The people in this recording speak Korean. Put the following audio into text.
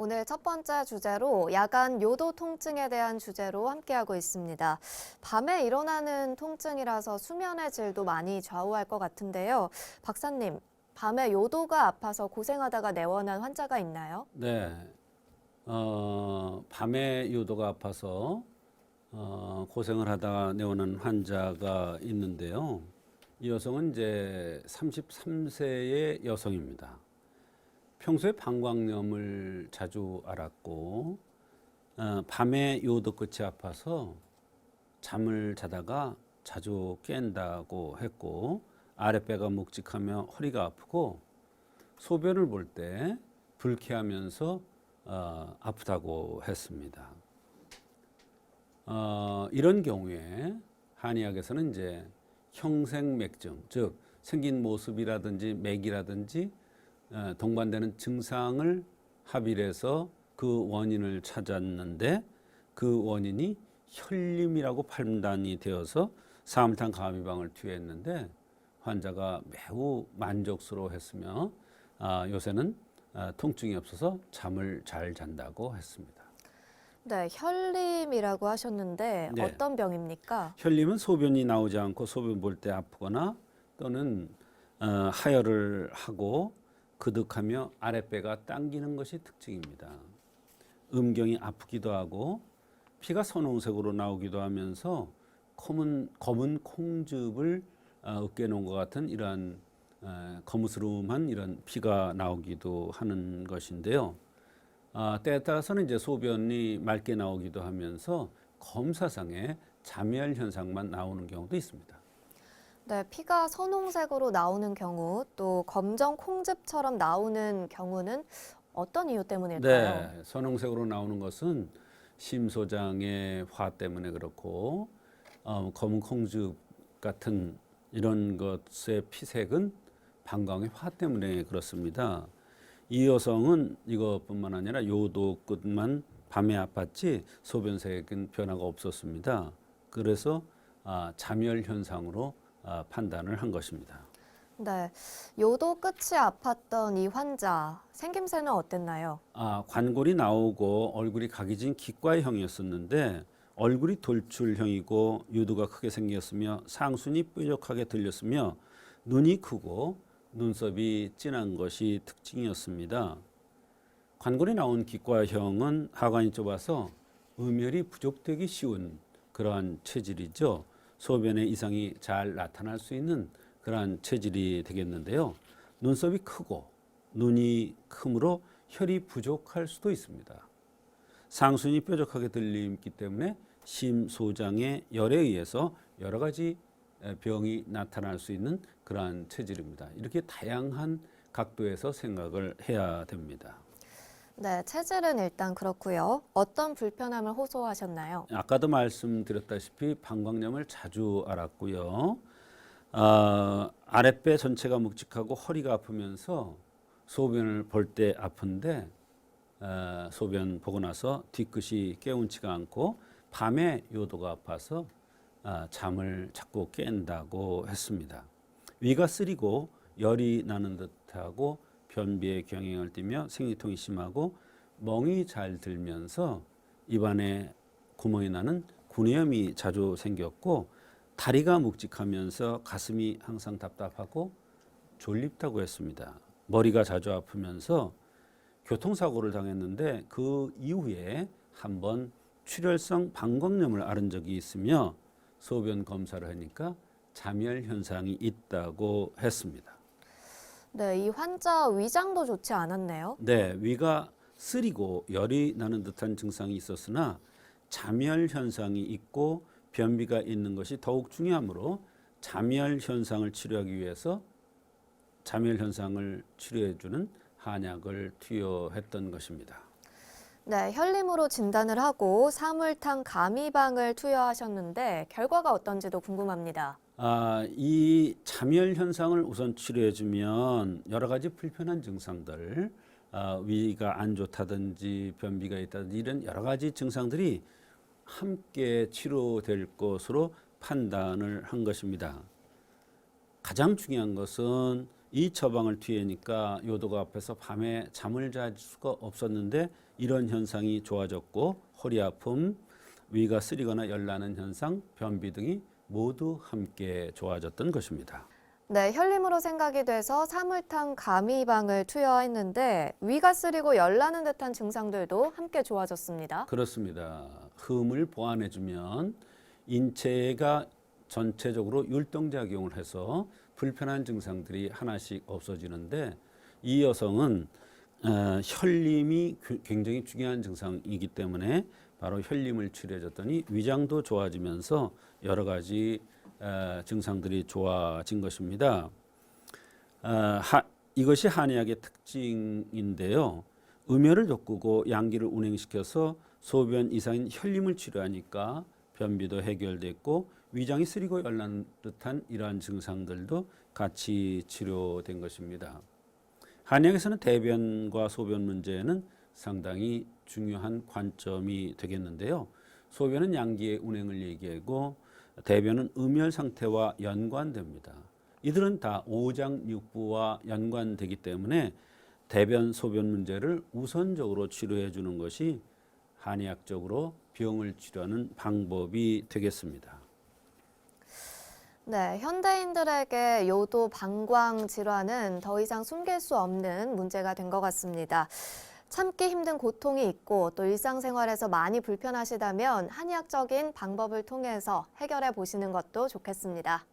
오늘 첫 번째 주제로 야간 요도 통증에 대한 주제로 함께하고 있습니다. 밤에 일어나는 통증이라서 수면의 질도 많이 좌우할 것 같은데요. 박사님, 밤에 요도가 아파서 고생하다가 내원한 환자가 있나요? 네, 밤에 요도가 아파서 고생을 하다가 내오는 환자가 있는데요. 이 여성은 이제 33세의 여성입니다. 평소에 방광염을 자주 앓았고 밤에 요도 끝이 아파서 잠을 자다가 자주 깬다고 했고 아랫배가 묵직하며 허리가 아프고 소변을 볼 때 불쾌하면서 아프다고 했습니다. 이런 경우에 한의학에서는 이제 형생맥증, 즉 생긴 모습이라든지 맥이라든지 동반되는 증상을 합의를 해서 그 원인을 찾았는데 그 원인이 혈림이라고 판단이 되어서 사암탄 가미방을 투여했는데 환자가 매우 만족스러워했으며 요새는 통증이 없어서 잠을 잘 잔다고 했습니다. 네, 혈림이라고 하셨는데 네. 어떤 병입니까? 혈림은 소변이 나오지 않고 소변 볼 때 아프거나 또는 하혈을 하고 그득하며 아랫배가 당기는 것이 특징입니다. 음경이 아프기도 하고 피가 선홍색으로 나오기도 하면서 검은 콩즙을 으깨 놓은 것 같은 이러한 거무스름한 이런 피가 나오기도 하는 것인데요. 때에 따라서는 이제 소변이 맑게 나오기도 하면서 검사상에 잠열 현상만 나오는 경우도 있습니다. 네, 피가 선홍색으로 나오는 경우 또 검정 콩즙처럼 나오는 경우는 어떤 이유 때문일까요? 네, 선홍색으로 나오는 것은 심소장의 화 때문에 그렇고 검은 콩즙 같은 이런 것의 피색은 방광의 화 때문에 그렇습니다. 이 여성은 이것뿐만 아니라 요도 끝만 밤에 아팠지 소변색은 변화가 없었습니다. 그래서 잠열 현상으로 판단을 한 것입니다. 네, 요도 끝이 아팠던 이 환자 생김새는 어땠나요? 관골이 나오고 얼굴이 각이진 기과형이었었는데 얼굴이 돌출형이고 유두가 크게 생겼으며 상순이 뾰족하게 들렸으며 눈이 크고 눈썹이 진한 것이 특징이었습니다. 관골이 나온 기과형은 하관이 좁아서 음혈이 부족되기 쉬운 그러한 체질이죠. 소변에 이상이 잘 나타날 수 있는 그러한 체질이 되겠는데요. 눈썹이 크고 눈이 크므로 혈이 부족할 수도 있습니다. 상순이 뾰족하게 들리기 때문에 심소장의 열에 의해서 여러 가지 병이 나타날 수 있는 그러한 체질입니다. 이렇게 다양한 각도에서 생각을 해야 됩니다. 네, 체질은 일단 그렇고요. 어떤 불편함을 호소하셨나요? 아까도 말씀드렸다시피 방광염을 자주 앓았고요. 아랫배 전체가 묵직하고 허리가 아프면서 소변을 볼 때 아픈데 소변 보고 나서 뒤끝이 개운치가 않고 밤에 요도가 아파서 잠을 자꾸 깬다고 했습니다. 위가 쓰리고 열이 나는 듯하고 변비의 경향을 띠며 생리통이 심하고 멍이 잘 들면서 입안에 구멍이 나는 구내염이 자주 생겼고 다리가 묵직하면서 가슴이 항상 답답하고 졸립다고 했습니다. 머리가 자주 아프면서 교통사고를 당했는데 그 이후에 한번 출혈성 방광염을 앓은 적이 있으며 소변 검사를 하니까 잠열 현상이 있다고 했습니다. 네, 이 환자 위장도 좋지 않았네요. 네, 위가 쓰리고 열이 나는 듯한 증상이 있었으나 잠열 현상이 있고 변비가 있는 것이 더욱 중요하므로 잠열 현상을 치료하기 위해서 잠열 현상을 치료해주는 한약을 투여했던 것입니다. 네, 혈림으로 진단을 하고 사물탕 가미방을 투여하셨는데 결과가 어떤지도 궁금합니다. 이 잠열 현상을 우선 치료해주면 여러 가지 불편한 증상들, 위가 안 좋다든지 변비가 있다든지 이런 여러 가지 증상들이 함께 치료될 것으로 판단을 한 것입니다. 가장 중요한 것은 이 처방을 뒤에니까 요도가 앞에서 밤에 잠을 잘 수가 없었는데 이런 현상이 좋아졌고 허리 아픔, 위가 쓰리거나 열나는 현상, 변비 등이 모두 함께 좋아졌던 것입니다. 네, 혈림으로 생각이 돼서 사물탕 가미방을 투여했는데 위가 쓰리고 열나는 듯한 증상들도 함께 좋아졌습니다. 그렇습니다. 흠을 보완해주면 인체가 전체적으로 율동작용을 해서 불편한 증상들이 하나씩 없어지는데 이 여성은 혈림이 굉장히 중요한 증상이기 때문에 바로 혈림을 치료해줬더니 위장도 좋아지면서 여러 가지 증상들이 좋아진 것입니다. 이것이 한의학의 특징인데요. 음혈을 돋구고 양기를 운행시켜서 소변 이상인 혈림을 치료하니까 변비도 해결됐고 위장이 쓰리고 열난 듯한 이러한 증상들도 같이 치료된 것입니다. 한의학에서는 대변과 소변 문제는 상당히 중요한 관점이 되겠는데요. 소변은 양기의 운행을 얘기하고 대변은 음혈 상태와 연관됩니다. 이들은 다 오장육부와 연관되기 때문에 대변, 소변 문제를 우선적으로 치료해 주는 것이 한의학적으로 병을 치료하는 방법이 되겠습니다. 네, 현대인들에게 요도 방광 질환은 더 이상 숨길 수 없는 문제가 된 것 같습니다. 참기 힘든 고통이 있고 또 일상생활에서 많이 불편하시다면 한의학적인 방법을 통해서 해결해 보시는 것도 좋겠습니다.